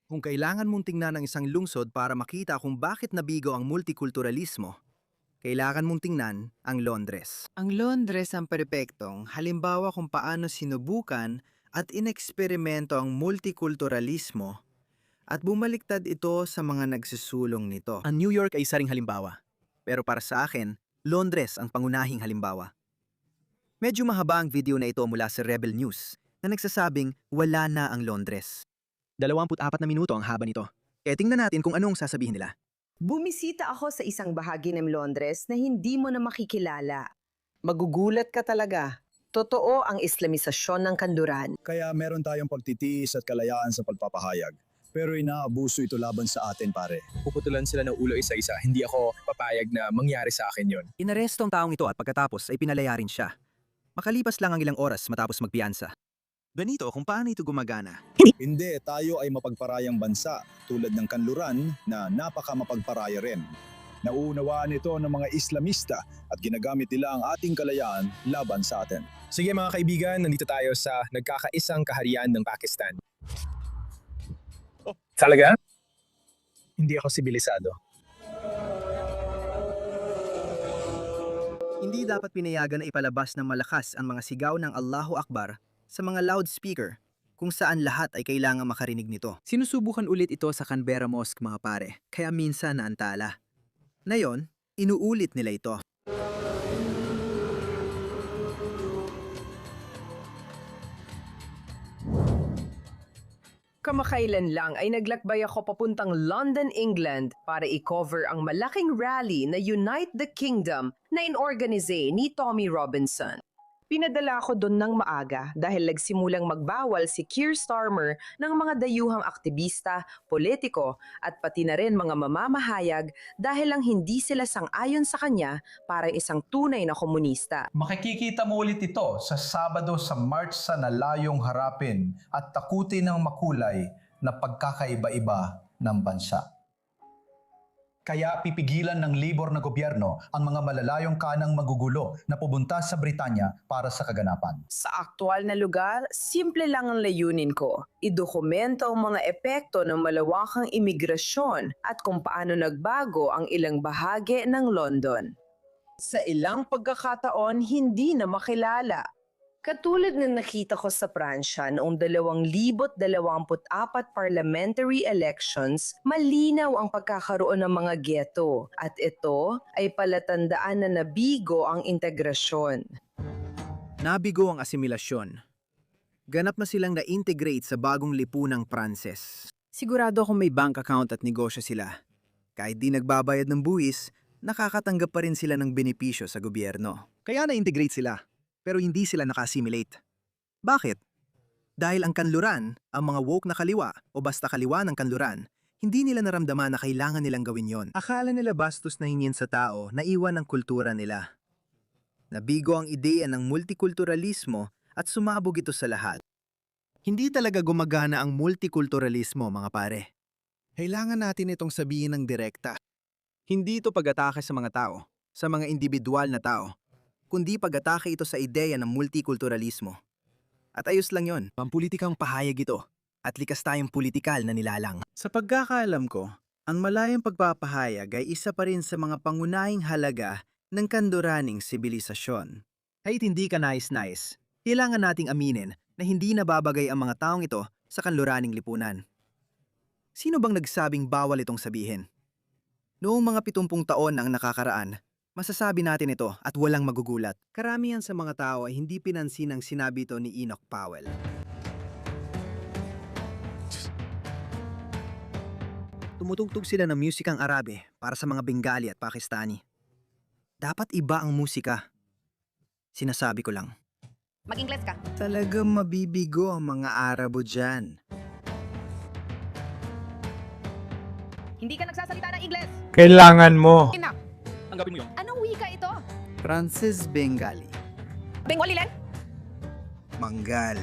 Kung kailangan mong tingnan ang isang lungsod para makita kung bakit nabigo ang multikulturalismo, kailangan mong tingnan ang Londres. Ang Londres ang perpektong halimbawa kung paano sinubukan at ineksperimento ang multikulturalismo at bumaliktad ito sa mga nagsusulong nito. Ang New York ay isa ring halimbawa, pero para sa akin, Londres ang pangunahing halimbawa. Medyo mahaba ang video na ito mula sa Rebel News na nagsasabing wala na ang Londres. 24 na minuto ang haba nito. Kaya tingnan natin kung anong sasabihin nila. Bumisita ako sa isang bahagi ng Londres na hindi mo na makikilala. Magugulat ka talaga. Totoo ang islamisasyon ng kanluran. Kaya meron tayong pagtitiis at kalayaan sa pagpapahayag. Pero inaabuso ito laban sa atin, pare. Puputulan sila ng ulo isa-isa. Hindi ako papayag na mangyari sa akin yon. Inaresto ang taong ito at pagkatapos ay pinalaya rin siya. Makalipas lang ang ilang oras matapos magpiyansa. Ganito kung paano ito gumagana. Hindi, tayo ay mapagparayang bansa tulad ng kanluran na napakamapagparaya rin. Nauunawaan ito ng mga Islamista at ginagamit nila ang ating kalayaan laban sa atin. Sige mga kaibigan, nandito tayo sa nagkakaisang kaharian ng Pakistan. Oh, talaga? Hindi ako sibilisado. Hindi dapat pinayagan na ipalabas ng malakas ang mga sigaw ng Allahu Akbar sa mga loudspeaker kung saan lahat ay kailangang makarinig nito. Sinusubukan ulit ito sa Canberra Mosque mga pare, kaya minsan naantala. Ngayon, inuulit nila ito. Kamakailan lang ay naglakbay ako papuntang London, England para i-cover ang malaking rally na Unite the Kingdom na inorganize ni Tommy Robinson. Pinadala ako doon ng maaga dahil nagsimulang magbawal si Keir Starmer ng mga dayuhang aktivista, politiko at pati na rin mga mamamahayag dahil lang hindi sila sang-ayon sa kanya para isang tunay na komunista. Makikikita mo ulit ito sa Sabado sa martsa na layong harapin at takutin ng makulay na pagkakaiba-iba ng bansa. Kaya pipigilan ng libor na gobyerno ang mga malalayong kanang magugulo na pupunta sa Britanya para sa kaganapan. Sa aktual na lugar, simple lang ang layunin ko. Idokumento ang mga epekto ng malawakang imigrasyon at kung paano nagbago ang ilang bahagi ng London. Sa ilang pagkakataon, hindi na makilala. Katulad ng nakita ko sa Pransya noong 2024 parliamentary elections, malinaw ang pagkakaroon ng mga ghetto at ito ay palatandaan na nabigo ang integrasyon. Nabigo ang asimilasyon. Ganap na silang na-integrate sa bagong lipunang Pranses. Sigurado akong may bank account at negosyo sila. Kahit di nagbabayad ng buwis, nakakatanggap pa rin sila ng benepisyo sa gobyerno. Kaya na-integrate sila, pero hindi sila naka-assimilate. Bakit? Dahil ang kanluran, ang mga woke na kaliwa o basta kaliwa ng kanluran, hindi nila naramdaman na kailangan nilang gawin yon. Akala nila bastos na hingin sa tao na iwan ang kultura nila. Nabigo ang ideya ng multikulturalismo at sumabog ito sa lahat. Hindi talaga gumagana ang multikulturalismo, mga pare. Kailangan natin itong sabihin ng direkta. Hindi ito pag-atake sa mga tao, sa mga individual na tao, kundi pag-atake ito sa ideya ng multikulturalismo. At ayos lang yon, pampulitikang pahayag ito, at likas tayong politikal na nilalang. Sa pagkakaalam ko, ang malayang pagpapahayag ay isa pa rin sa mga pangunahing halaga ng kanduraning sibilisasyon. Kahit hindi ka nais-nais, kailangan nating aminin na hindi nababagay ang mga taong ito sa kanluraning lipunan. Sino bang nagsabing bawal itong sabihin? Noong mga 70 taon ang nakakaraan, masasabi natin ito at walang magugulat. Karamihan sa mga tao ay hindi pinansin ang sinabi ito ni Enoch Powell. Tumutugtog sila ng musikang Arabe para sa mga Bengali at Pakistani. Dapat iba ang musika. Sinasabi ko lang. Mag-Ingles ka. Talagang mabibigo ang mga Arabo dyan. Hindi ka nagsasalita ng Ingles. Kailangan mo. Ina, Tanggapin mo yun. anong wika ito? Francis Bengali. Bengali lang? Manggal.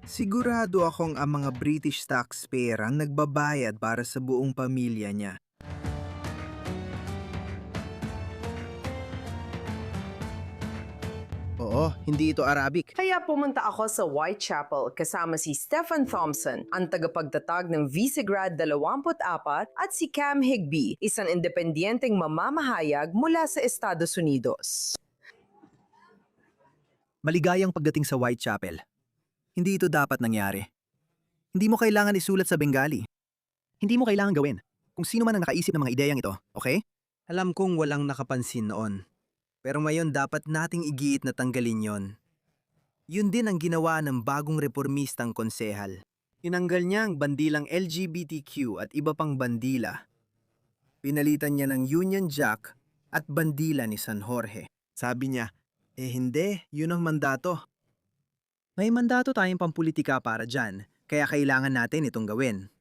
Sigurado akong ang mga British taxpayer ang nagbabayad para sa buong pamilya niya. Oo, Oo, hindi ito Arabic. Kaya pumunta ako sa Whitechapel kasama si Stephen Thompson, ang tagapagtatag ng Visegrad 24 at si Cam Higbee, isang independenteng mamamahayag mula sa Estados Unidos. Maligayang pagdating sa Whitechapel. Hindi ito dapat nangyari. Hindi mo kailangan isulat sa Bengali. Hindi mo kailangan gawin. Kung sino man ang nakaisip ng mga ideyang ito, okay? Alam kong walang nakapansin noon. Pero ngayon dapat nating igiit na tanggalin yon. Yun din ang ginawa ng bagong reformistang konsehal. Tinanggal niya ang bandilang LGBTQ at iba pang bandila. Pinalitan niya ng Union Jack at bandila ni San Jorge. Sabi niya, hindi, yun ang mandato. May mandato tayong pampulitika para dyan, kaya kailangan natin itong gawin.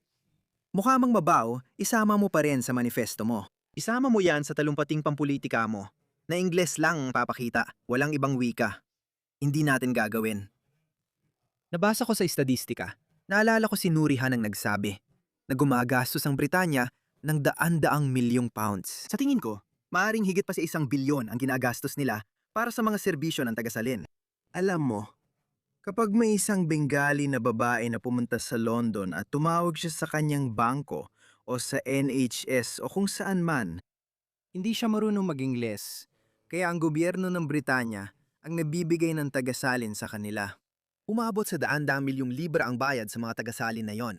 Mukha mang mabaw, isama mo pa rin sa manifesto mo. Isama mo yan sa talumpating pampulitika mo. Na Ingles lang ang papakita, walang ibang wika. Hindi natin gagawin. Nabasa ko sa estadistika, naalala ko si Nurihan ang nagsabi na gumagastos ang Britanya ng daan-daang milyong pounds. Sa tingin ko, maaaring higit pa sa 1 bilyon ang ginagastos nila para sa mga serbisyo ng tagasalin. Alam mo, kapag may isang Bengali na babae na pumunta sa London at tumawag siya sa kanyang bangko o sa NHS o kung saan man, hindi siya marunong mag-Ingles. Kaya ang gobyerno ng Britanya ang nabibigay ng tagasalin sa kanila. Umabot sa daan-daang milyong libra ang bayad sa mga tagasalin na yon.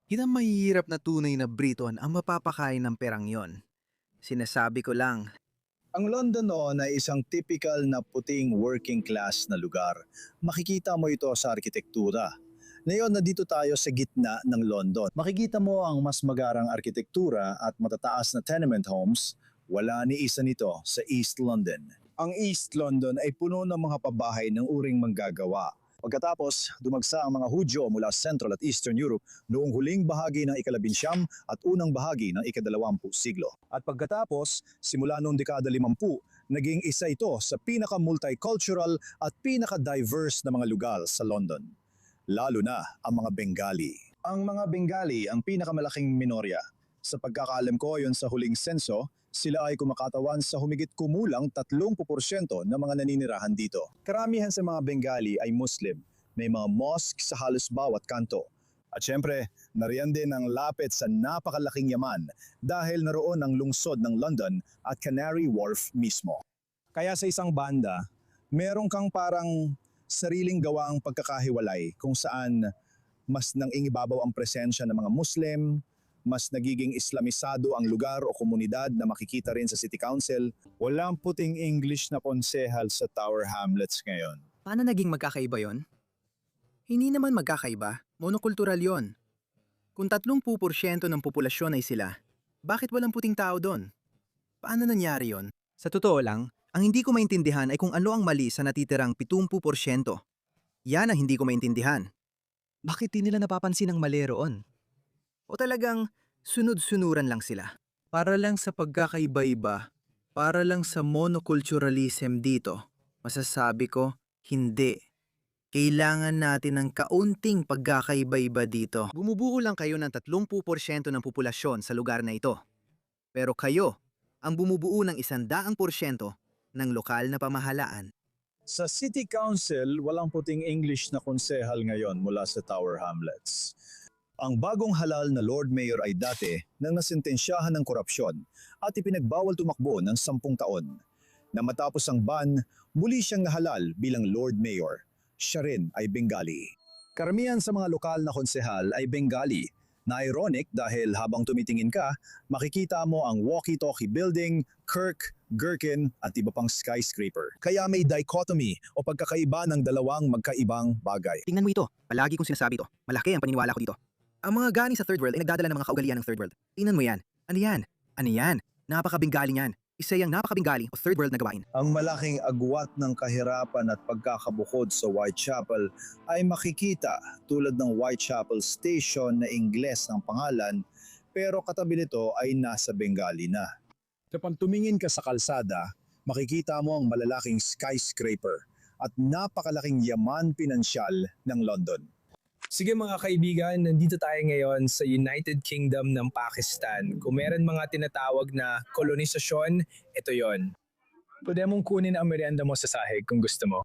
Hindi mahihirap na tunay na Briton ang mapapakain ng perang yon. Sinasabi ko lang, Ang London noon ay isang typical na puting working class na lugar. Makikita mo ito sa arkitektura. Ngayon, nandito tayo sa gitna ng London. Makikita mo ang mas magarang arkitektura at matataas na tenement homes. Wala ni isa nito sa East London. Ang East London ay puno ng mga pabahay ng uring manggagawa. Pagkatapos, dumagsa ang mga Hudyo mula Central at Eastern Europe noong huling bahagi ng ika-19 at unang bahagi ng ika-20 siglo. At pagkatapos, simula noong dekada 50, naging isa ito sa pinaka-multicultural at pinaka-diverse na mga lugar sa London. Lalo na ang mga Bengali. Ang mga Bengali ang pinakamalaking minorya. Sa pagkakaalam ko yon sa huling senso, sila ay kumakatawan sa humigit kumulang 30% ng mga naninirahan dito. Karamihan sa mga Bengali ay Muslim. May mga mosque sa halos bawat kanto. At syempre, nariyan din ang lapit sa napakalaking yaman dahil naroon ang lungsod ng London at Canary Wharf mismo. Kaya sa isang banda, meron kang parang sariling gawaang pagkakahiwalay kung saan mas nangingibabaw ang presensya ng mga Muslim, mas nagiging Islamisado ang lugar o komunidad na makikita rin sa City Council. Walang puting English na konsehal sa Tower Hamlets ngayon. paano naging magkakaiba yon? Hindi naman magkakaiba, monokultural yon. Kung 30% ng populasyon ay sila, bakit walang puting tao doon? Paano nangyari yon? Sa totoo lang, ang hindi ko maintindihan ay kung ano ang mali sa natitirang 70%. Yan ang hindi ko maintindihan. Bakit di nila napapansin ang mali roon? O talagang sunod-sunuran lang sila? Para lang sa pagkakaiba-iba, para lang sa monoculturalism dito, masasabi ko, hindi. Kailangan natin ng kaunting pagkakaiba-iba dito. Bumubuo lang kayo ng 30% ng populasyon sa lugar na ito. Pero kayo, ang bumubuo ng 100% ng lokal na pamahalaan. Sa City Council, walang puting English na konsehal ngayon mula sa Tower Hamlets. Ang bagong halal na Lord Mayor ay dati nang nasentensyahan ng korupsyon at ipinagbawal tumakbo ng 10 taon. Na matapos ang ban, muli siyang nahalal bilang Lord Mayor. Siya rin ay Bengali. Karamihan sa mga lokal na konsehal ay Bengali, na ironic dahil habang tumitingin ka, makikita mo ang walkie-talkie building, Kirk, Gherkin at iba pang skyscraper. Kaya may dichotomy o pagkakaiba ng dalawang magkaibang bagay. Tingnan mo ito, palagi kong sinasabi ito. Malaki ang paniniwala ko dito. Ang mga galing sa third world ay nagdadala ng mga kaugalian ng third world. Tingnan mo yan. Ano yan? Ano yan? Napaka-Bengali yan. Isa yung napaka-Bengali o third world na gawain. Ang malaking agwat ng kahirapan at pagkakabukod sa Whitechapel ay makikita tulad ng Whitechapel Station na Ingles ang pangalan pero katabi nito ay nasa Bengali na. Kapag tumingin ka sa kalsada, makikita mo ang malalaking skyscraper at napakalaking yaman pinansyal ng London. Sige mga kaibigan, nandito tayo ngayon sa United Kingdom ng Pakistan. Kung meron mga tinatawag na kolonisasyon, ito yon. Pwede mong kunin ang merienda mo sa sahig kung gusto mo.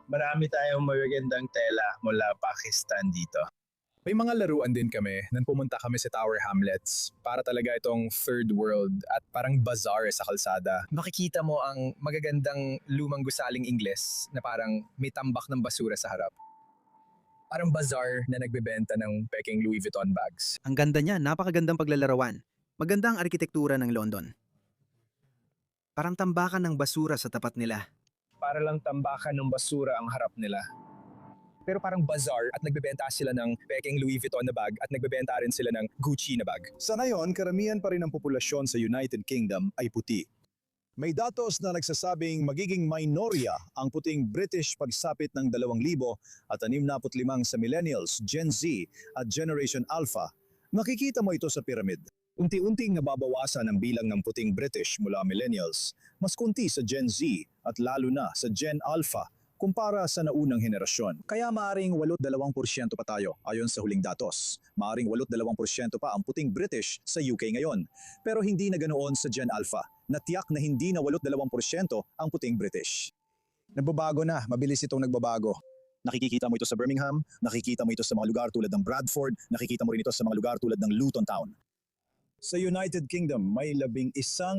Marami tayong magagandang tela mula Pakistan dito. May mga laruan din kami nang pumunta kami sa Tower Hamlets para talaga itong third world at parang bazaar sa kalsada. Makikita mo ang magagandang lumang gusaling Ingles na parang may tambak ng basura sa harap. Parang bazaar na nagbebenta ng peking Louis Vuitton bags. Ang ganda niya, napakagandang paglalarawan. Maganda ang arkitektura ng London. Parang tambakan ng basura sa tapat nila. Para lang tambakan ng basura ang harap nila. Pero parang bazaar at nagbebenta sila ng peking Louis Vuitton na bag at nagbebenta rin sila ng Gucci na bag. Sa ngayon, karamihan pa rin ng populasyon sa United Kingdom ay puti. May datos na nagsasabing magiging minorya ang puting British pagsapit ng 2,000 at 65 sa millennials, Gen Z at Generation Alpha. Makikita mo ito sa pyramid. Unti-unting nababawasan ang bilang ng puting British mula millennials, mas kunti sa Gen Z at lalo na sa Gen Alpha kumpara sa naunang henerasyon. Kaya maaring 82% pa tayo ayon sa huling datos. Maaring 82% pa ang puting British sa UK ngayon. Pero hindi na ganoon sa Gen Alpha. Natiyak na hindi na 82% ang puting British. Nagbabago na, mabilis itong nagbabago. Nakikita mo ito sa Birmingham, nakikita mo ito sa mga lugar tulad ng Bradford, nakikita mo rin ito sa mga lugar tulad ng Luton Town. Sa United Kingdom, may 11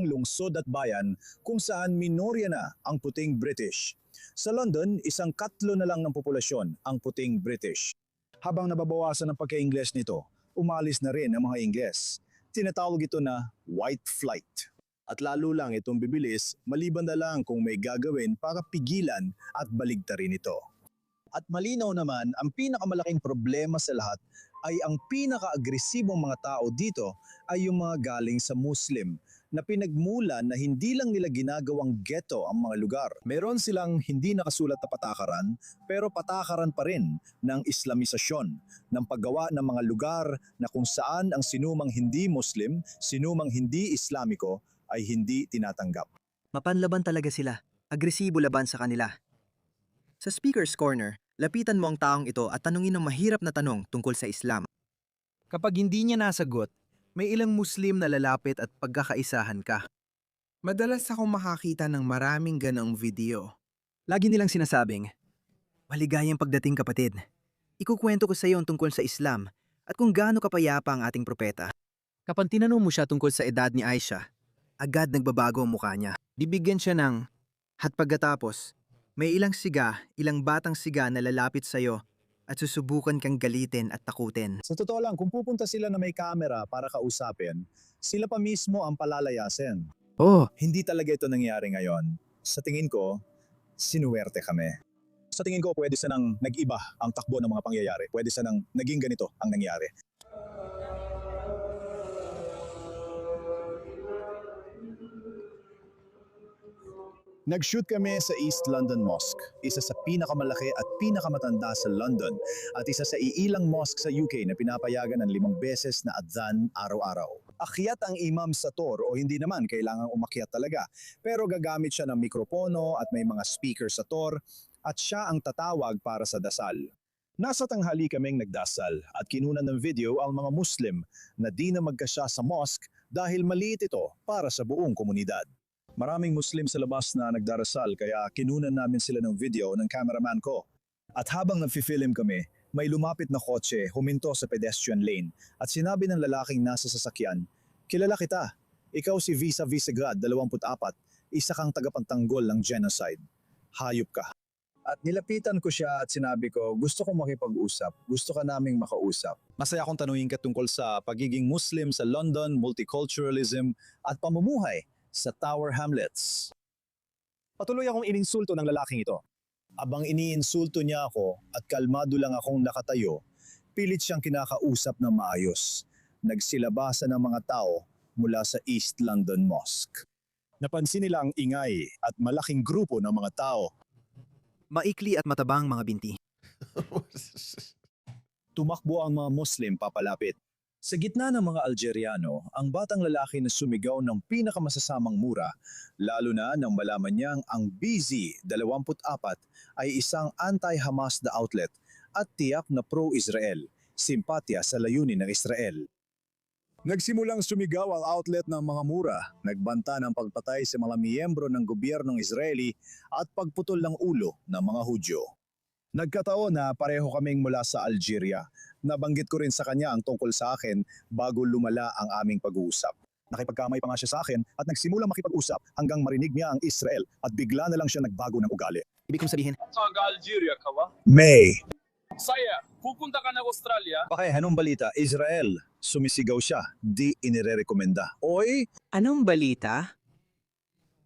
lungsod at bayan kung saan minorya na ang puting British. Sa London, 1/4 na lang ng populasyon ang puting British. Habang nababawasan ang pagka-Ingles nito, umalis na rin ang mga Ingles. Tinatawag ito na white flight. At lalo lang itong bibilis maliban na lang kung may gagawin para pigilan at baligtarin ito. At malinaw naman, ang pinakamalaking problema sa lahat ay ang pinaka-agresibong mga tao dito ay yung mga galing sa Muslim na pinagmulan na hindi lang nila ginagawang ghetto ang mga lugar. Meron silang hindi nakasulat na patakaran pero patakaran pa rin ng Islamisasyon ng paggawa ng mga lugar na kung saan ang sinumang hindi Muslim, sinumang hindi Islamiko ay hindi tinatanggap. Mapanlaban talaga sila. Agresibo laban sa kanila. Sa Speaker's Corner, lapitan mo ang taong ito at tanungin ng mahirap na tanong tungkol sa Islam. Kapag hindi niya nasagot, may ilang Muslim na lalapit at pagkakaisahan ka. Madalas akong makakita ng maraming ganong video. Lagi nilang sinasabing, "Maligayang pagdating kapatid. Ikukwento ko sa iyo ang tungkol sa Islam at kung gaano kapayapa ang ating propeta." Kapag tinanong mo siya tungkol sa edad ni Aisha, agad nagbabago ang mukha niya. Bibigyan siya ng, at pagkatapos, may ilang batang siga na lalapit sa iyo at susubukan kang galitin at takutin. Sa totoo lang, kung pupunta sila na may kamera para kausapin, sila pa mismo ang palalayasin. Oh, Hindi talaga ito nangyari ngayon. Sa tingin ko, sinuwerte kami. Sa tingin ko, pwede sanang nag-iba ang takbo ng mga pangyayari. Pwede sanang naging ganito ang nangyari. Nag-shoot kami sa East London Mosque, isa sa pinakamalaki at pinakamatanda sa London at isa sa iilang mosque sa UK na pinapayagan ng 5 beses na adhan araw-araw. Akyat ang imam sa tor o hindi naman kailangang umakyat talaga, pero gagamit siya ng mikropono at may mga speaker sa tor at siya ang tatawag para sa dasal. Nasa tanghali kaming nagdasal at kinunan ng video ang mga Muslim na di na magkasya sa mosque dahil maliit ito para sa buong komunidad. Maraming Muslim sa labas na nagdarasal kaya kinunan namin sila ng video ng cameraman ko. At habang nagfi-film kami, may lumapit na kotse huminto sa pedestrian lane at sinabi ng lalaking nasa sasakyan, "Kilala kita, ikaw si Visa Visegrad, 24, isa kang tagapagtanggol ng genocide. Hayop ka." At nilapitan ko siya at sinabi ko, "Gusto kong makipag-usap, gusto ka naming makausap." Masaya akong tanungin ka tungkol sa pagiging Muslim sa London, multiculturalism at pamumuhay sa Tower Hamlets. Patuloy akong ininsulto ng lalaking ito. Abang iniinsulto niya ako at kalmado lang akong nakatayo, pilit siyang kinakausap ng maayos. Nagsilabasan ng mga tao mula sa East London Mosque. Napansin nila ang ingay at malaking grupo ng mga tao. maikli at matabang mga binti. Tumakbo ang mga Muslim papalapit. Sa gitna ng mga Algeriano, ang batang lalaki na sumigaw ng pinakamasasamang mura, lalo na nang malaman niyang ang BZ-24 ay isang anti-Hamas na outlet at tiyak na pro-Israel, simpatya sa layunin ng Israel. Nagsimulang sumigaw ang outlet ng mga mura, nagbanta ng pagpatay sa mga miyembro ng gobyernong Israeli at pagputol ng ulo ng mga Hudyo. Nagkataon na pareho kaming mula sa Algeria. Nabanggit ko rin sa kanya ang tungkol sa akin bago lumala ang aming pag-uusap. Nakipagkamay pa nga siya sa akin at nagsimulang makipag-usap hanggang marinig niya ang Israel at bigla na lang siya nagbago ng ugali. Ibig kong sabihin, Taga-Algeria ka ba? May! Saya, pupunta ka ng Australia? Bakit anong balita? Israel. Sumisigaw siya. Di inirekomenda. Oy! anong balita?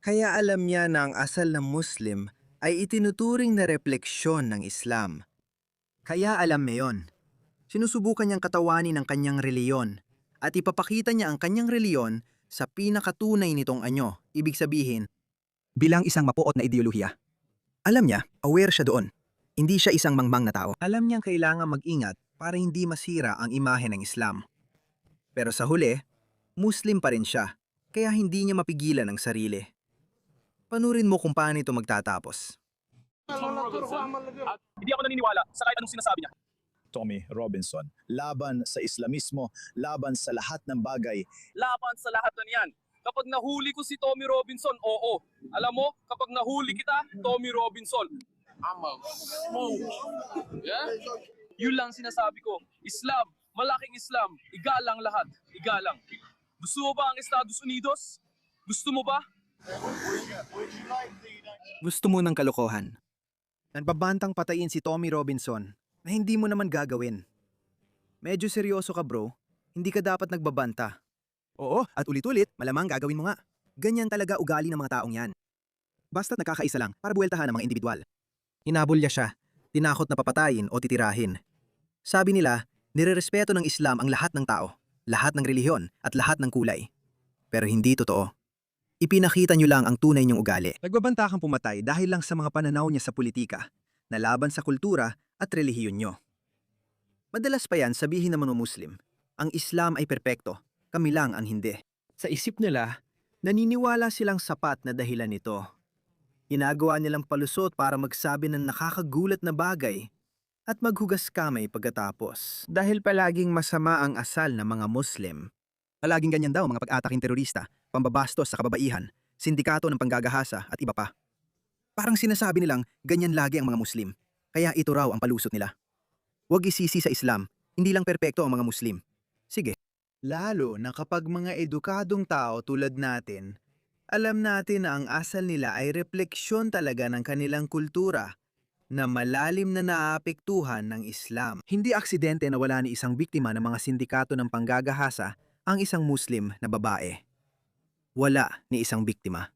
Kaya alam niya na ang asal ng Muslim ay itinuturing na refleksyon ng Islam. Kaya alam niya yon. Sinusubukan niyang katawanin ang kanyang reliyon at ipapakita niya ang kanyang reliyon sa pinakatunay nitong anyo. Ibig sabihin, bilang isang mapuot na ideolohiya. Alam niya, aware siya doon. Hindi siya isang mangmang na tao. Alam niyang kailangan mag-ingat para hindi masira ang imahe ng Islam. Pero sa huli, Muslim pa rin siya, kaya hindi niya mapigilan ang sarili. Panurin mo kung paano ito magtatapos. At hindi ako naniniwala sa kahit anong sinasabi niya. Tommy Robinson. Laban sa Islamismo, laban sa lahat ng bagay. Laban sa lahat na niyan. Kapag nahuli ko si Tommy Robinson, oo. Alam mo, kapag nahuli kita, Tommy Robinson, smoke. Yeah? Yun lang sinasabi ko. Islam, malaking Islam, igalang lahat. Igalang. Gusto mo ba ang Estados Unidos? Gusto mo ba? Gusto mo ng kalokohan. Nagbabantang patayin si Tommy Robinson na hindi mo naman gagawin. Medyo seryoso ka bro, hindi ka dapat nagbabanta. Oo, at ulit-ulit, malamang gagawin mo nga. Ganyan talaga ugali ng mga taong yan. Basta't nakakaisa lang para buweltahan ng mga individual. Hinabol niya siya, tinakot na papatayin o titirahin. Sabi nila, nirerespeto ng Islam ang lahat ng tao, lahat ng relihiyon at lahat ng kulay. Pero hindi totoo. Ipinakita niyo lang ang tunay niyong ugali. Nagbabanta kang pumatay dahil lang sa mga pananaw niya sa politika, na laban sa kultura at relihiyon niyo. Madalas pa yan sabihin naman ng Muslim, ang Islam ay perpekto, kami lang ang hindi. Sa isip nila, naniniwala silang sapat na dahilan nito. Ginagawa nilang palusot para magsabi ng nakakagulat na bagay at maghugas kamay pagkatapos. Dahil palaging masama ang asal ng mga Muslim. Palaging ganyan daw mga pag-ataking terorista, pambabastos sa kababaihan, sindikato ng panggagahasa at iba pa. Parang sinasabi nilang ganyan lagi ang mga Muslim, kaya ito raw ang palusot nila. Huwag isisi sa Islam, hindi lang perpekto ang mga Muslim. Sige. Lalo na kapag mga edukadong tao tulad natin, alam natin na ang asal nila ay refleksyon talaga ng kanilang kultura na malalim na naapektuhan ng Islam. Hindi aksidente na wala ni isang biktima ng mga sindikato ng panggagahasa ang isang Muslim na babae. Wala ni isang biktima.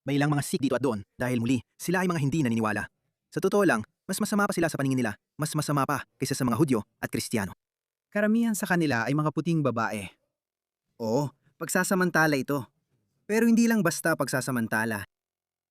May ilang mga Sikh dito at doon dahil muli, sila ay mga hindi naniniwala. Sa totoo lang, mas masama pa sila sa paningin nila, mas masama pa kaysa sa mga Hudyo at Kristiyano. Karamihan sa kanila ay mga puting babae. Oo, pagsasamantala ito. Pero hindi lang basta pagsasamantala.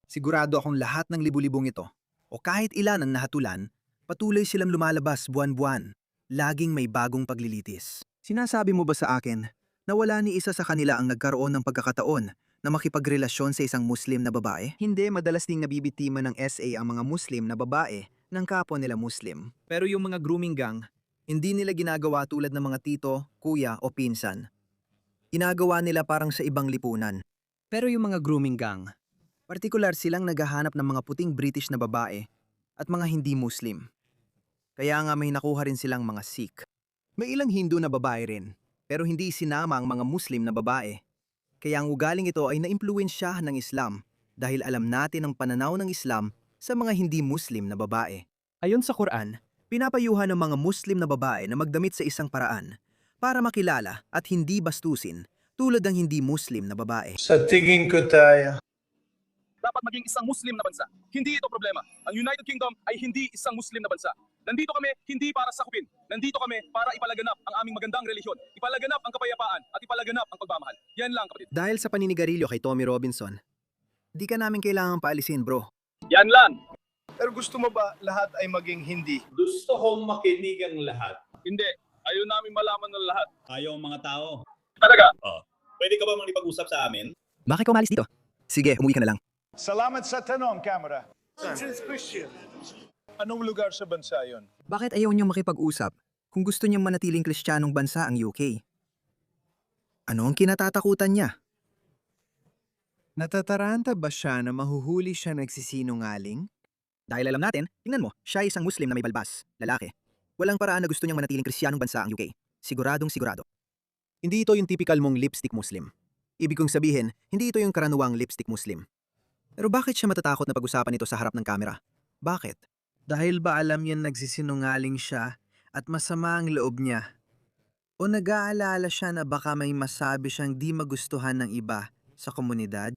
Sigurado akong lahat ng libu-libong ito, o kahit ilan ang nahatulan, patuloy silang lumalabas buwan-buwan. Laging may bagong paglilitis. Sinasabi mo ba sa akin na wala ni isa sa kanila ang nagkaroon ng pagkakataon na makipagrelasyon sa isang Muslim na babae? Hindi, madalas ding nabibiktima ng SA ang mga Muslim na babae ng kapwa nila Muslim. Pero yung mga grooming gang, hindi nila ginagawa tulad ng mga tito, kuya o pinsan. Ginagawa nila parang sa ibang lipunan. Pero yung mga grooming gang, partikular silang naghahanap ng mga puting British na babae at mga hindi Muslim. Kaya nga may nakuha rin silang mga Sikh. May ilang Hindu na babae rin, pero hindi sinama ang mga Muslim na babae. Kaya ang ugaling ito ay naimpluwensyahan ng Islam dahil alam natin ang pananaw ng Islam sa mga hindi Muslim na babae. Ayon sa Quran, pinapayuhan ng mga Muslim na babae na magdamit sa isang paraan para makilala at hindi bastusin tulad ng hindi Muslim na babae. Sa tingin ko tayo. Dapat maging isang Muslim na bansa. Hindi ito problema. Ang United Kingdom ay hindi isang Muslim na bansa. Nandito kami hindi para sakupin. Nandito kami para ipalaganap ang aming magandang relihiyon, ipalaganap ang kapayapaan at ipalaganap ang pagmamahal. Yan lang, kapatid. Dahil sa paninigarilyo kay Tommy Robinson, di ka namin kailangang paalisin, bro. Yan lang. Pero gusto mo ba lahat ay maging hindi? Gusto kong makinig ang lahat. Hindi. Ayaw namin malaman ng lahat. Ayaw ang mga tao. Talaga? Pwede ka ba makipag-usap sa amin? Bakit ka umalis dito? Sige, umuwi ka na lang. Salamat sa tanong, camera. Anong lugar sa bansa yon? Bakit ayaw niyong makipag-usap kung gusto niyang manatiling Kristiyanong bansa ang UK? Ano ang kinatatakutan niya? Natataranta ba siya na mahuhuli siya nagsisinungaling? Dahil alam natin, tingnan mo, siya ay isang Muslim na may balbas, lalaki. Walang paraan na gusto niyang manatiling Kristiyanong bansa ang UK. Siguradong sigurado. Hindi ito yung typical mong lipstick Muslim. Ibig kong sabihin, hindi ito yung karaniwang lipstick Muslim. Pero bakit siya matatakot na pag-usapan ito sa harap ng kamera? Bakit? Dahil ba alam niya nagsisinungaling siya at masama ang loob niya? O nag-aalala siya na baka may masabi siyang di magustuhan ng iba sa komunidad?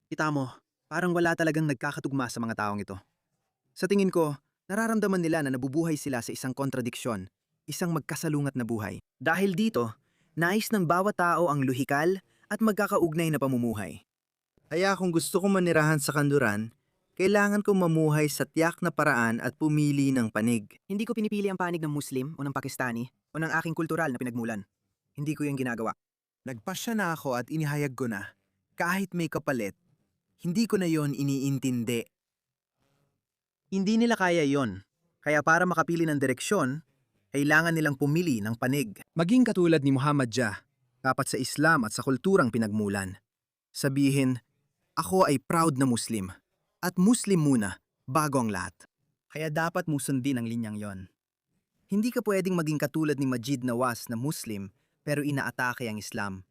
Kita mo, parang wala talagang nagkakatugma sa mga taong ito. Sa tingin ko, nararamdaman nila na nabubuhay sila sa isang kontradiksyon, isang magkasalungat na buhay. Dahil dito, nais ng bawat tao ang luhikal at magkakaugnay na pamumuhay. Kaya kung gusto kong manirahan sa kanluran, kailangan kong mamuhay sa tiyak na paraan at pumili ng panig. Hindi ko pinipili ang panig ng Muslim o ng Pakistani o ng aking kultural na pinagmulan. Hindi ko yung ginagawa. Nagpasya na ako at inihayag ko na, kahit may kapalit, hindi ko na yon iniintindi. Hindi nila kaya yon. Kaya para makapili ng direksyon, kailangan nilang pumili ng panig. Maging katulad ni Muhammad Jah, dapat sa Islam at sa kulturang pinagmulan. Sabihin, ako ay proud na Muslim. At Muslim muna, bago ang lahat. Kaya dapat mo sundin ang linyang yon. Hindi ka pwedeng maging katulad ni Majid Nawaz na Muslim pero inaatake ang Islam.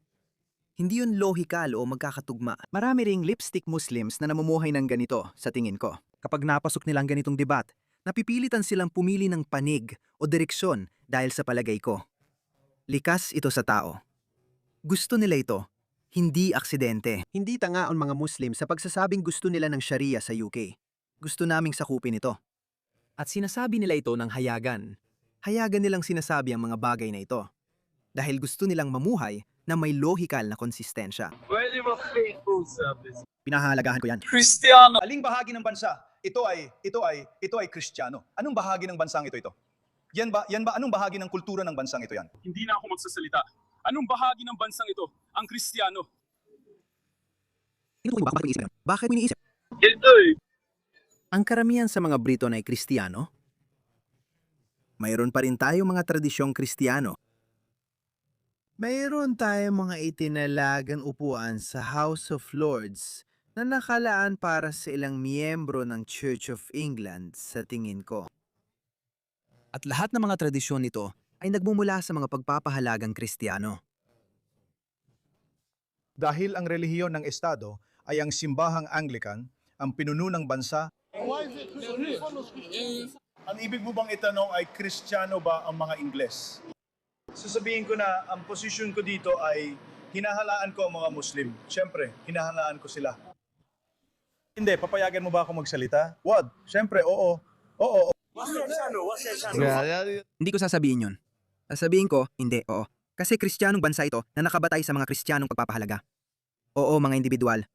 Hindi yun lohikal o magkakatugma. Marami ring lipstick Muslims na namumuhay ng ganito, sa tingin ko. Kapag napasok nilang ganitong debat, napipilitan silang pumili ng panig o direksyon dahil sa palagay ko. Likas ito sa tao. Gusto nila ito, hindi aksidente. Hindi tanga ang mga Muslim sa pagsasabing gusto nila ng Sharia sa UK. Gusto naming sakupin ito. At sinasabi nila ito ng hayagan. Hayagan nilang sinasabi ang mga bagay na ito. Dahil gusto nilang mamuhay na may lohikal na konsistensya. Pwede ba faithful service? Pinahahalagahan ko yan. Kristiyano! Aling bahagi ng bansa? Ito ay Kristiyano. Anong bahagi ng bansang ito? Yan ba anong bahagi ng kultura ng bansang ito yan? Hindi na ako magsasalita. Anong bahagi ng bansang ito? Ang Kristiyano. Bakit mo iniisip? Ito eh. Ang karamihan sa mga Brito na ay Kristiyano? Mayroon pa rin tayo mga tradisyong Kristiyano. Mayroon tayong mga itinalagang upuan sa House of Lords na nakalaan para sa ilang miyembro ng Church of England sa tingin ko. At lahat ng mga tradisyon nito ay nagmumula sa mga pagpapahalagang Kristiyano. Dahil ang relihiyon ng Estado ay ang simbahang Anglican, ang pinuno ng bansa. Ang ibig mo bang itanong ay Kristiyano ba ang mga Ingles? Sasabihin ko na ang posisyon ko dito ay hinahalaan ko ang mga Muslim. Siyempre, hinahalaan ko sila. Hindi, papayagan mo ba ako magsalita? Wag. Siyempre, oo. Oo. Hindi ko sasabihin yun. Sasabihin ko, hindi, oo. Kasi Kristiyanong bansa ito na nakabatay sa mga Kristiyanong pagpapahalaga. Oo, mga individual.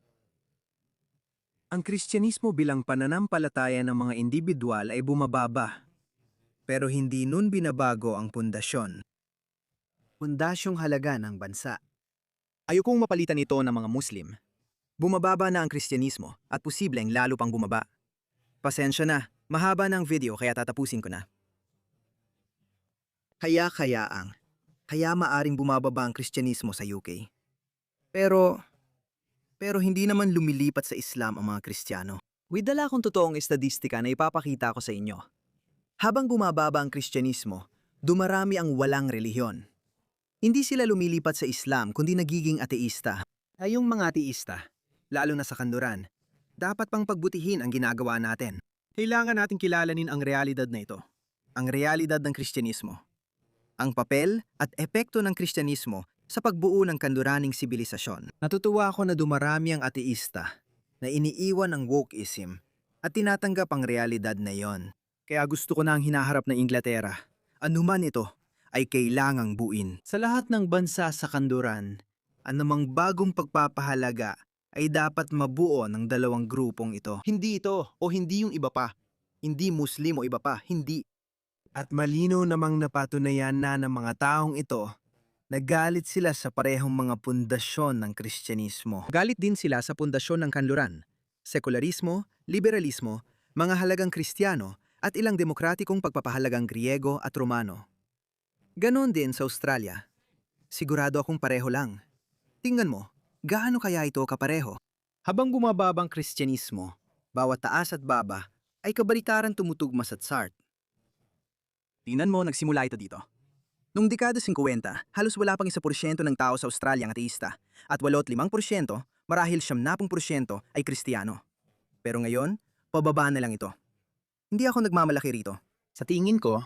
Ang Kristyanismo bilang pananampalataya ng mga individual ay bumababa. Pero hindi nun binabago ang pundasyon. Pundasyong halaga ng bansa. Ayokong mapalitan ito ng mga Muslim. Bumababa na ang Kristyanismo at posibleng lalo pang bumaba. Pasensya na, mahaba na ang video kaya tatapusin ko na. Kaya maaring bumababa ang Kristyanismo sa UK. Pero hindi naman lumilipat sa Islam ang mga Kristiyano. May dala akong totoong estadistika na ipapakita ko sa inyo. Habang bumababa ang Kristyanismo, dumarami ang walang relihiyon. Hindi sila lumilipat sa Islam kundi nagiging ateista. Ay yung mga ateista, lalo na sa kanluran, dapat pang pagbutihin ang ginagawa natin. Kailangan nating kilalanin ang realidad na ito. Ang realidad ng Kristyanismo. Ang papel at epekto ng Kristyanismo sa pagbuo ng kanluraning sibilisasyon. Natutuwa ako na dumarami ang ateista na iniiwan ang wokeism at tinatanggap ang realidad na yon. Kaya gusto ko na ang hinaharap ng Inglaterra. Anuman ito ay kailangang buin. Sa lahat ng bansa sa kanluran, anumang bagong pagpapahalaga ay dapat mabuo ng dalawang grupong ito. Hindi ito o hindi yung iba pa. Hindi Muslim o iba pa, hindi. At malino namang napatunayan na ng mga taong ito, nagalit sila sa parehong mga pundasyon ng Kristyanismo. Galit din sila sa pundasyon ng kanluran, sekularismo, liberalismo, mga halagang Kristiyano at ilang demokratikong pagpapahalagang Griego at Romano. Ganon din sa Australia. Sigurado akong pareho lang. Tingnan mo, gaano kaya ito kapareho? Habang bumababa ang Kristyanismo, bawat taas at baba ay kabalitaran tumutugma sa tsart. Tingnan mo, nagsimula ito dito. Noong dekada 50, halos wala pang 1% ng tao sa Australia ang ateista at 85%, marahil 70% ay Kristiyano. Pero ngayon, pababa na lang ito. Hindi ako nagmamalaki rito. Sa tingin ko,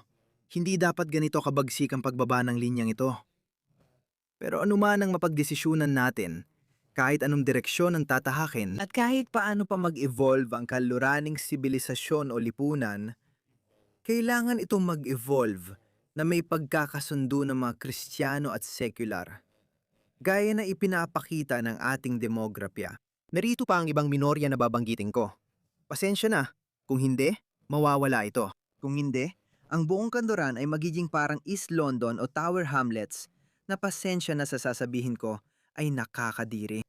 hindi dapat ganito kabagsik ang pagbaba ng linyang ito. Pero anuman ang mapagdesisyonan natin, kahit anong direksyon ang tatahakin, at kahit paano pa mag-evolve ang kaluraning sibilisasyon o lipunan, kailangan itong mag-evolve na may pagkakasundo ng mga Kristiyano at sekular, gaya na ipinapakita ng ating demografya. Narito pa ang ibang minorya na babanggitin ko. Pasensya na, kung hindi, mawawala ito. Kung hindi, ang buong kanluran ay magiging parang East London o Tower Hamlets na pasensya na sa sasabihin ko ay nakakadiri.